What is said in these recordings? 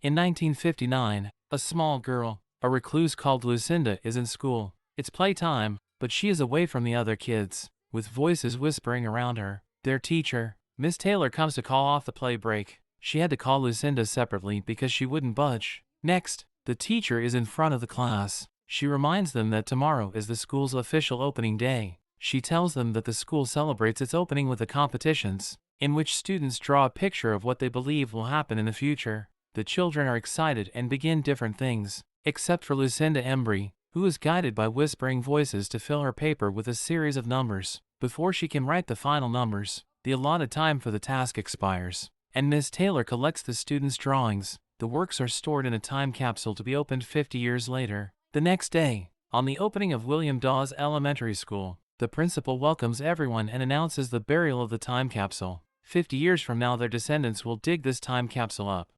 In 1959, a small girl, a recluse called Lucinda, is in school. It's playtime, but she is away from the other kids, with voices whispering around her. Their teacher, Miss Taylor, comes to call off the play break. She had to call Lucinda separately because she wouldn't budge. Next, the teacher is in front of the class. She reminds them that tomorrow is the school's official opening day. She tells them that the school celebrates its opening with the competitions, in which students draw a picture of what they believe will happen in the future. The children are excited and begin different things, except for Lucinda Embry, who is guided by whispering voices to fill her paper with a series of numbers. Before she can write the final numbers, the allotted time for the task expires, and Miss Taylor collects the students' drawings. The works are stored in a time capsule to be opened 50 years later. The next day, on the opening of William Dawes Elementary School, the principal welcomes everyone and announces the burial of the time capsule. 50 years from now, their descendants will dig this time capsule up.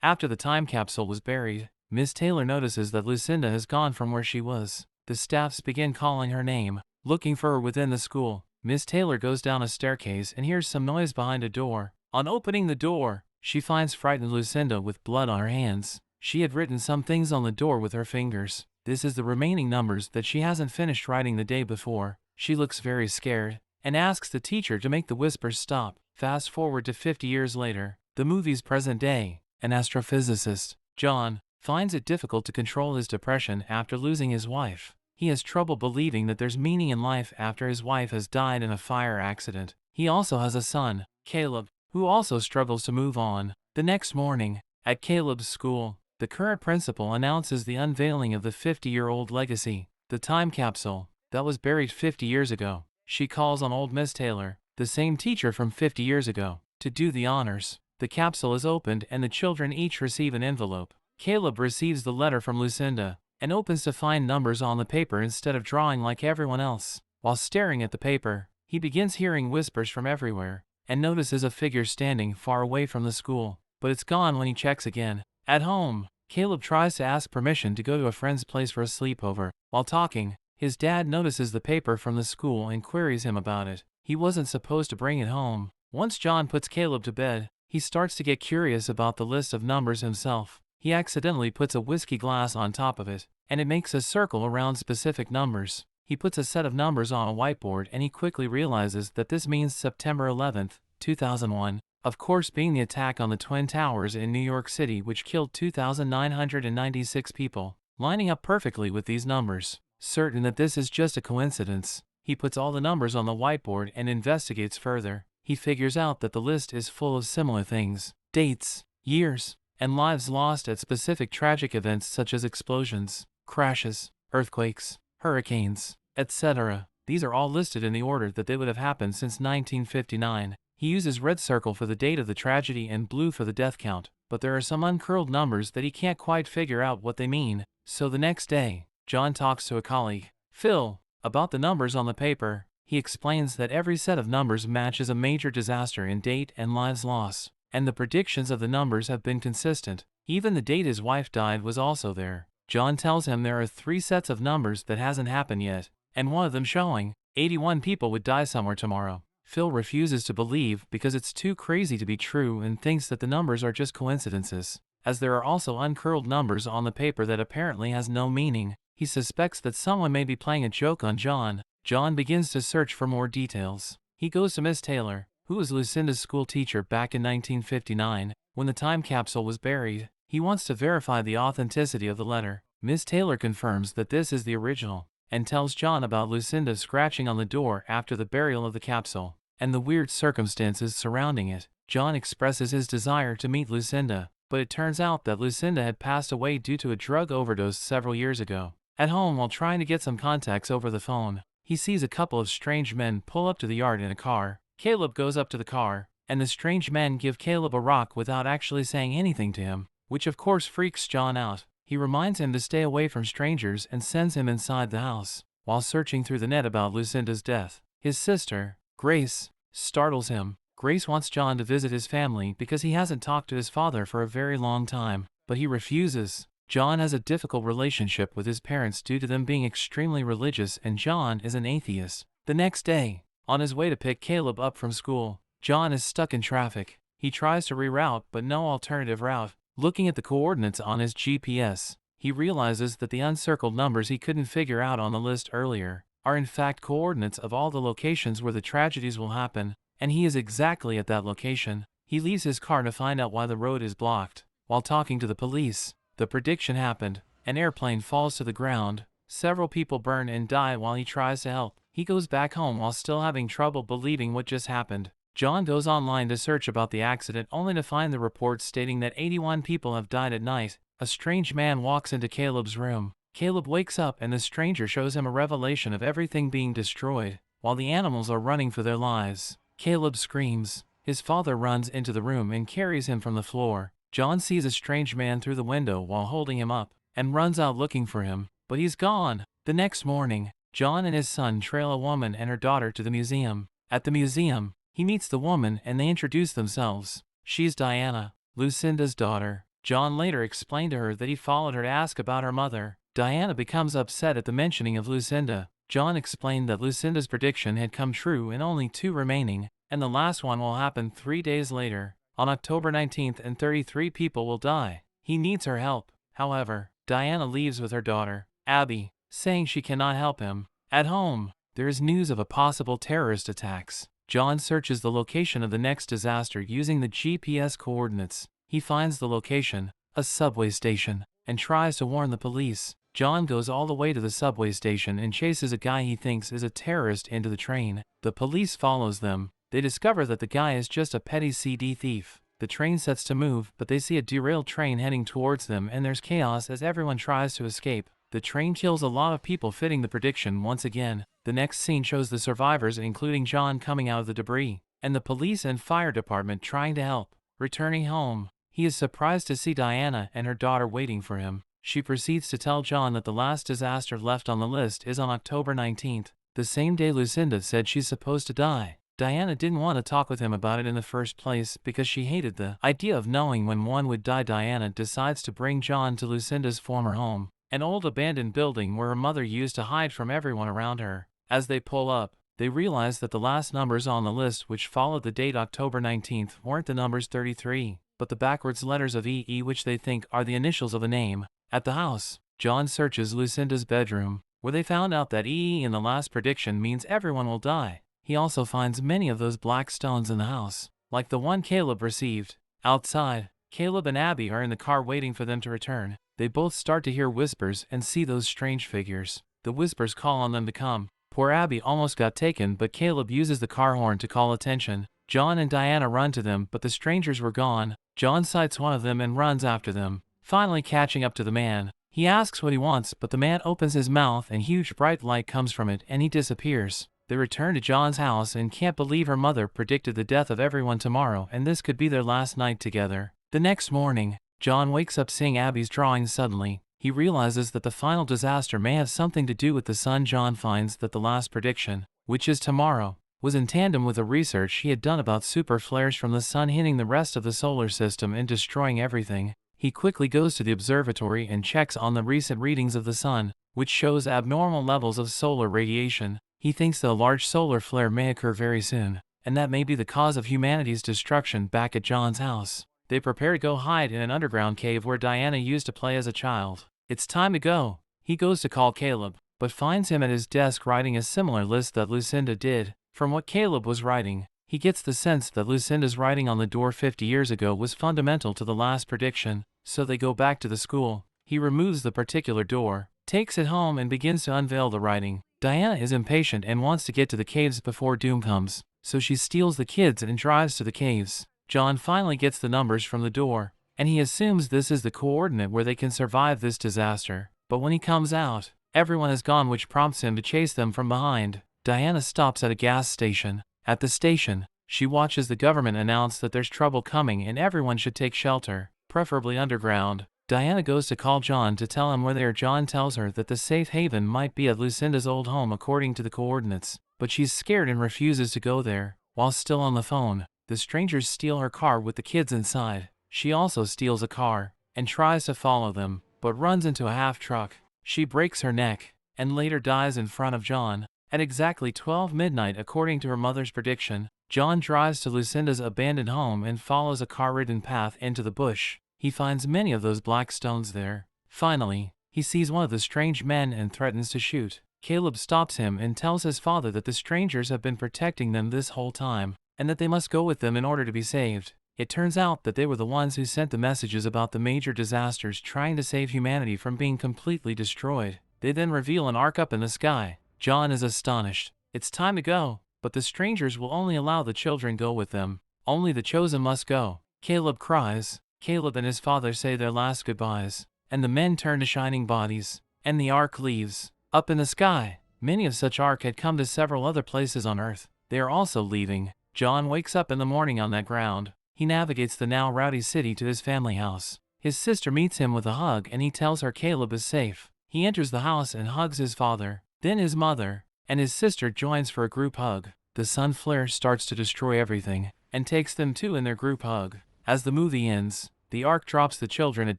After the time capsule was buried, Miss Taylor notices that Lucinda has gone from where she was. The staffs begin calling her name, looking for her within the school. Miss Taylor goes down a staircase and hears some noise behind a door. On opening the door, she finds frightened Lucinda with blood on her hands. She had written some things on the door with her fingers. This is the remaining numbers that she hasn't finished writing the day before. She looks very scared and asks the teacher to make the whispers stop. Fast forward to 50 years later, the movie's present day. An astrophysicist, John, finds it difficult to control his depression after losing his wife. He has trouble believing that there's meaning in life after his wife has died in a fire accident. He also has a son, Caleb, who also struggles to move on. The next morning, at Caleb's school, the current principal announces the unveiling of the 50-year-old legacy, the time capsule, that was buried 50 years ago. She calls on old Miss Taylor, the same teacher from 50 years ago, to do the honors. The capsule is opened and the children each receive an envelope. Caleb receives the letter from Lucinda and opens to find numbers on the paper instead of drawing like everyone else. While staring at the paper, he begins hearing whispers from everywhere and notices a figure standing far away from the school, but it's gone when he checks again. At home, Caleb tries to ask permission to go to a friend's place for a sleepover. While talking, his dad notices the paper from the school and queries him about it. He wasn't supposed to bring it home. Once John puts Caleb to bed, he starts to get curious about the list of numbers himself. He accidentally puts a whiskey glass on top of it, and it makes a circle around specific numbers. He puts a set of numbers on a whiteboard and he quickly realizes that this means September 11th, 2001, of course being the attack on the Twin Towers in New York City which killed 2,996 people. Lining up perfectly with these numbers, certain that this is just a coincidence, he puts all the numbers on the whiteboard and investigates further. He figures out that the list is full of similar things, dates, years, and lives lost at specific tragic events such as explosions, crashes, earthquakes, hurricanes, etc. These are all listed in the order that they would have happened since 1959. He uses red circle for the date of the tragedy and blue for the death count, but there are some uncurled numbers that he can't quite figure out what they mean. So the next day, John talks to a colleague, Phil, about the numbers on the paper. He explains that every set of numbers matches a major disaster in date and lives lost, and the predictions of the numbers have been consistent. Even the date his wife died was also there. John tells him there are 3 sets of numbers that hasn't happened yet, and one of them showing 81 people would die somewhere tomorrow. Phil refuses to believe because it's too crazy to be true and thinks that the numbers are just coincidences, as there are also uncurled numbers on the paper that apparently has no meaning. He suspects that someone may be playing a joke on John. John begins to search for more details. He goes to Miss Taylor, who was Lucinda's school teacher back in 1959, when the time capsule was buried. He wants to verify the authenticity of the letter. Miss Taylor confirms that this is the original, and tells John about Lucinda scratching on the door after the burial of the capsule, and the weird circumstances surrounding it. John expresses his desire to meet Lucinda, but it turns out that Lucinda had passed away due to a drug overdose several years ago. At home, while trying to get some contacts over the phone, he sees a couple of strange men pull up to the yard in a car. Caleb goes up to the car, and the strange men give Caleb a rock without actually saying anything to him, which of course freaks John out. He reminds him to stay away from strangers and sends him inside the house. While searching through the net about Lucinda's death, his sister, Grace, startles him. Grace wants John to visit his family because he hasn't talked to his father for a very long time, but he refuses. John has a difficult relationship with his parents due to them being extremely religious, and John is an atheist. The next day, on his way to pick Caleb up from school, John is stuck in traffic. He tries to reroute but no alternative route Looking at the coordinates on his GPS, he realizes that the uncircled numbers he couldn't figure out on the list earlier are in fact coordinates of all the locations where the tragedies will happen, and he is exactly at that location. He leaves his car to find out why the road is blocked. While talking to the police, the prediction happened. An airplane falls to the ground. Several people burn and die while he tries to help. He goes back home while still having trouble believing what just happened. John goes online to search about the accident only to find the reports stating that 81 people have died at night. A strange man walks into Caleb's room. Caleb wakes up and the stranger shows him a revelation of everything being destroyed, while the animals are running for their lives. Caleb screams. His father runs into the room and carries him from the floor. John sees a strange man through the window while holding him up, and runs out looking for him, but he's gone. The next morning, John and his son trail a woman and her daughter to the museum. At the museum, he meets the woman and they introduce themselves. She's Diana, Lucinda's daughter. John later explained to her that he followed her to ask about her mother. Diana becomes upset at the mentioning of Lucinda. John explained that Lucinda's prediction had come true and only 2 remaining, and the last one will happen 3 days later, on October 19th, and 33 people will die. He needs her help. However, Diana leaves with her daughter, Abby, saying she cannot help him. At home, there is news of a possible terrorist attacks. John searches the location of the next disaster using the GPS coordinates. He finds the location, a subway station, and tries to warn the police. John goes all the way to the subway station and chases a guy he thinks is a terrorist into the train. The police follows them. They discover that the guy is just a petty CD thief. The train sets to move, but they see a derailed train heading towards them and there's chaos as everyone tries to escape. The train kills a lot of people, fitting the prediction once again. The next scene shows the survivors, including John, coming out of the debris, and the police and fire department trying to help. Returning home, he is surprised to see Diana and her daughter waiting for him. She proceeds to tell John that the last disaster left on the list is on October 19th, the same day Lucinda said she's supposed to die. Diana didn't want to talk with him about it in the first place because she hated the idea of knowing when one would die. Diana decides to bring John to Lucinda's former home, an old abandoned building where her mother used to hide from everyone around her. As they pull up, they realize that the last numbers on the list, which followed the date October 19th, weren't the numbers 33, but the backwards letters of EE, which they think are the initials of a name. At the house, John searches Lucinda's bedroom, where they found out that EE in the last prediction means everyone will die. He also finds many of those black stones in the house, like the one Caleb received. Outside, Caleb and Abby are in the car waiting for them to return. They both start to hear whispers and see those strange figures. The whispers call on them to come. Poor Abby almost got taken, but Caleb uses the car horn to call attention. John and Diana run to them, but the strangers were gone. John sights one of them and runs after them, finally catching up to the man. He asks what he wants, but the man opens his mouth and huge bright light comes from it and he disappears. They return to John's house and can't believe her mother predicted the death of everyone tomorrow and this could be their last night together. The next morning, John wakes up seeing Abby's drawings. Suddenly, he realizes that the final disaster may have something to do with the sun. John finds that the last prediction, which is tomorrow, was in tandem with the research he had done about super flares from the sun hitting the rest of the solar system and destroying everything. He quickly goes to the observatory and checks on the recent readings of the sun, which shows abnormal levels of solar radiation. He thinks that a large solar flare may occur very soon, and that may be the cause of humanity's destruction. Back at John's house, they prepare to go hide in an underground cave where Diana used to play as a child. It's time to go. He goes to call Caleb, but finds him at his desk writing a similar list that Lucinda did. From what Caleb was writing, he gets the sense that Lucinda's writing on the door 50 years ago was fundamental to the last prediction. So they go back to the school. He removes the particular door, takes it home and begins to unveil the writing. Diana is impatient and wants to get to the caves before doom comes, so she steals the kids and drives to the caves. John finally gets the numbers from the door, and he assumes this is the coordinate where they can survive this disaster. But when he comes out, everyone has gone, which prompts him to chase them from behind. Diana stops at a gas station. At the station, she watches the government announce that there's trouble coming and everyone should take shelter, preferably underground. Diana goes to call John to tell him where they are. John tells her that the safe haven might be at Lucinda's old home according to the coordinates, but she's scared and refuses to go there. While still on the phone, the strangers steal her car with the kids inside. She also steals a car and tries to follow them, but runs into a half-truck. She breaks her neck and later dies in front of John. At exactly 12 midnight according to her mother's prediction, John drives to Lucinda's abandoned home and follows a car-ridden path into the bush. He finds many of those black stones there. Finally, he sees one of the strange men and threatens to shoot. Caleb stops him and tells his father that the strangers have been protecting them this whole time, and that they must go with them in order to be saved. It turns out that they were the ones who sent the messages about the major disasters trying to save humanity from being completely destroyed. They then reveal an ark up in the sky. John is astonished. It's time to go, but the strangers will only allow the children go with them. Only the chosen must go. Caleb cries. Caleb and his father say their last goodbyes, and the men turn to shining bodies, and the ark leaves. Up in the sky, many of such ark had come to several other places on earth. They are also leaving. John wakes up in the morning on that ground. He navigates the now rowdy city to his family house. His sister meets him with a hug and he tells her Caleb is safe. He enters the house and hugs his father, then his mother, and his sister joins for a group hug. The sun flare starts to destroy everything, and takes them too in their group hug. As the movie ends, the ark drops the children at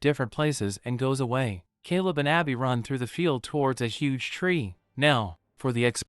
different places and goes away. Caleb and Abby run through the field towards a huge tree. Now, for the